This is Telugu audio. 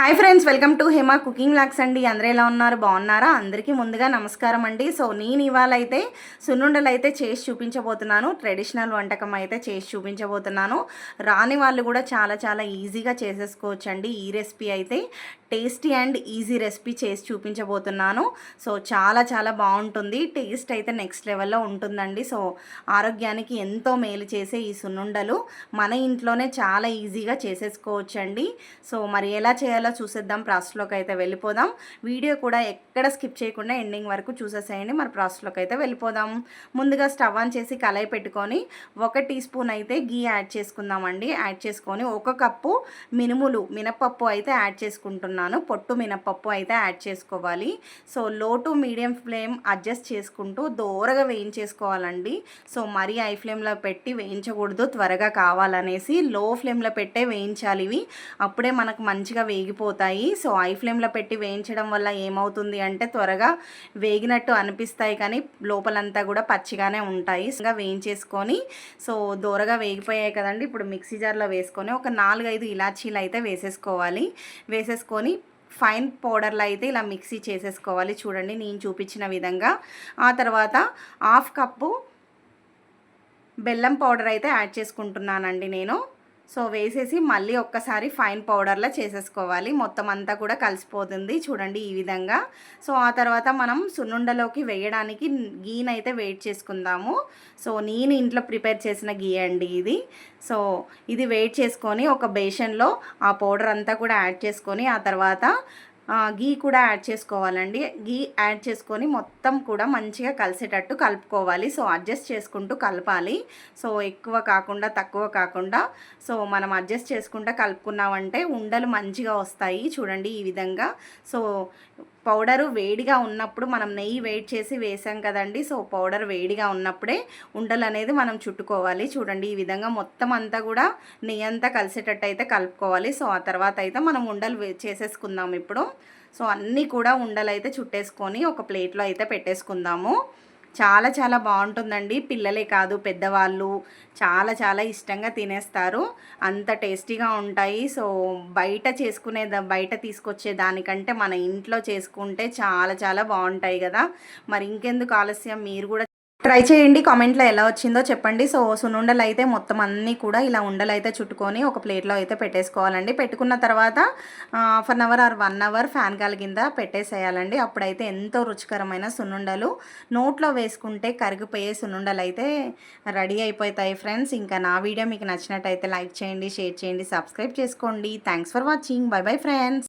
Hi friends, welcome to Hema cooking vlogs అండి. అందరూ ఎలా ఉన్నారు? బాగున్నారా? అందరికీ ముందుగా నమస్కారం అండి. సో నేను ఇవాళ అయితే సున్నుండలు అయితే చేసి చూపించబోతున్నాను. ట్రెడిషనల్ వంటకం అయితే చేసి చూపించబోతున్నాను. రాని వాళ్ళు కూడా చాలా చాలా ఈజీగా చేసేసుకోవచ్చు అండి. ఈ రెసిపీ అయితే టేస్టీ అండ్ ఈజీ రెసిపీ చేసి చూపించబోతున్నాను. సో చాలా చాలా బాగుంటుంది. టేస్ట్ అయితే నెక్స్ట్ లెవెల్లో ఉంటుందండి. సో ఆరోగ్యానికి ఎంతో మేలు చేసే ఈ సున్నుండలు మన ఇంట్లోనే చాలా ఈజీగా చేసేసుకోవచ్చు అండి. సో మరి ఎలా చేయాలో చూసేద్దాం. ప్రాసెస్లోకి అయితే వెళ్ళిపోదాం. వీడియో కూడా ఎక్కడ స్కిప్ చేయకుండా ఎండింగ్ వరకు చూసేసేయండి. మరి ప్రాసెస్లోకి అయితే వెళ్ళిపోదాం. ముందుగా స్టవ్ ఆన్ చేసి కళాయి పెట్టుకొని 1 టీ స్పూన్ అయితే గీ యాడ్ చేసుకుందామండి. యాడ్ చేసుకొని 1 కప్పు మినపప్పు అయితే యాడ్ చేసుకుంటున్నాను. పొట్టు మినపప్పు అయితే యాడ్ చేసుకోవాలి. సో లో టు మీడియం ఫ్లేమ్ అడ్జస్ట్ చేసుకుంటూ దోరగా వేయించేసుకోవాలండి. సో మరీ హై ఫ్లేమ్లో పెట్టి వేయించకూడదు, త్వరగా కావాలనేసి లో ఫ్లేమ్లో పెట్టే వేయించాలి. ఇవి అప్పుడే మనకు మంచిగా వేగిపోతాయి. సో హై ఫ్లేమ్లో పెట్టి వేయించడం వల్ల ఏమవుతుంది అంటే త్వరగా వేగినట్టు అనిపిస్తాయి, కానీ లోపలంతా కూడా పచ్చిగానే ఉంటాయి. ఇంకా వేయించేసుకొని సో దోరగా వేగిపోయాయి కదండి. ఇప్పుడు మిక్సీ జార్లో వేసుకొని ఒక 4-5 ఇలాచీలు అయితే వేసేసుకొని ఫైన్ పౌడర్లో అయితే ఇలా మిక్సీ చేసేసుకోవాలి. చూడండి నేను చూపించిన విధంగా. ఆ తర్వాత 1/2 కప్పు బెల్లం పౌడర్ అయితే యాడ్ చేసుకుంటున్నానండి నేను. సో వేసేసి మళ్ళీ ఒక్కసారి ఫైన్ పౌడర్లా చేసేసుకోవాలి. మొత్తం అంతా కూడా కలిసిపోతుంది చూడండి ఈ విధంగా. సో ఆ తర్వాత మనం సున్నుండలోకి వేయడానికి గీనైతే వేడి చేసుకుందాము. సో నేను ఇంట్లో ప్రిపేర్ చేసిన గీ అండి ఇది. సో ఇది వేడి చేసుకొని ఒక బేషన్లో ఆ పౌడర్ అంతా కూడా యాడ్ చేసుకొని ఆ తర్వాత గీ కూడా యాడ్ చేసుకోవాలండి. గీ యాడ్ చేసుకొని మొత్తం కూడా మంచిగా కలిసేటట్టు కలుపుకోవాలి. సో అడ్జస్ట్ చేసుకుంటూ కలపాలి. సో ఎక్కువ కాకుండా తక్కువ కాకుండా సో మనం అడ్జస్ట్ చేసుకుంటూ కలుపుకున్నామంటే ఉండలు మంచిగా వస్తాయి. చూడండి ఈ విధంగా. సో పౌడరు వేడిగా ఉన్నప్పుడు మనం నెయ్యి వేడి చేసి వేసాం కదండి. సో పౌడర్ వేడిగా ఉన్నప్పుడే ఉండలు అనేది మనం చుట్టుకోవాలి. చూడండి ఈ విధంగా మొత్తం అంతా కూడా నెయ్యి అంతా కలిసేటట్టు అయితే కలుపుకోవాలి. సో ఆ తర్వాత అయితే మనం ఉండలు చేసేసుకుందాం ఇప్పుడు. సో అన్నీ కూడా ఉండలు అయితే చుట్టేసుకొని ఒక ప్లేట్లో అయితే పెట్టేసుకుందాము. చాలా చాలా బాగుంటుందండి. పిల్లలే కాదు పెద్దవాళ్ళు చాలా చాలా ఇష్టంగా తినేస్తారు. అంత టేస్టీగా ఉంటాయి. సో బయట తీసుకొచ్చే దానికంటే మన ఇంట్లో చేసుకుంటే చాలా చాలా బాగుంటాయి కదా. మరి ఇంకెందుకు ఆలస్యం, మీరు కూడా ట్రై చేయండి. కామెంట్లో ఎలా వచ్చిందో చెప్పండి. సో సున్నుండలు అయితే మొత్తం అన్నీ కూడా ఇలా ఉండలు అయితే చుట్టుకొని ఒక ప్లేట్లో అయితే పెట్టేసుకోవాలండి. పెట్టుకున్న తర్వాత 1/2 అవర్ ఆర్ 1 అవర్ ఫ్యాన్ గాలి కింద పెట్టేసేయాలండి. అప్పుడైతే ఎంతో రుచికరమైన సున్నుండలు నోట్లో వేసుకుంటే కరిగిపోయే సున్నుండలు అయితే రెడీ అయిపోతాయి ఫ్రెండ్స్. ఇంకా నా వీడియో మీకు నచ్చినట్టయితే లైక్ చేయండి, షేర్ చేయండి, సబ్స్క్రైబ్ చేసుకోండి. Thanks for watching. By bye friends.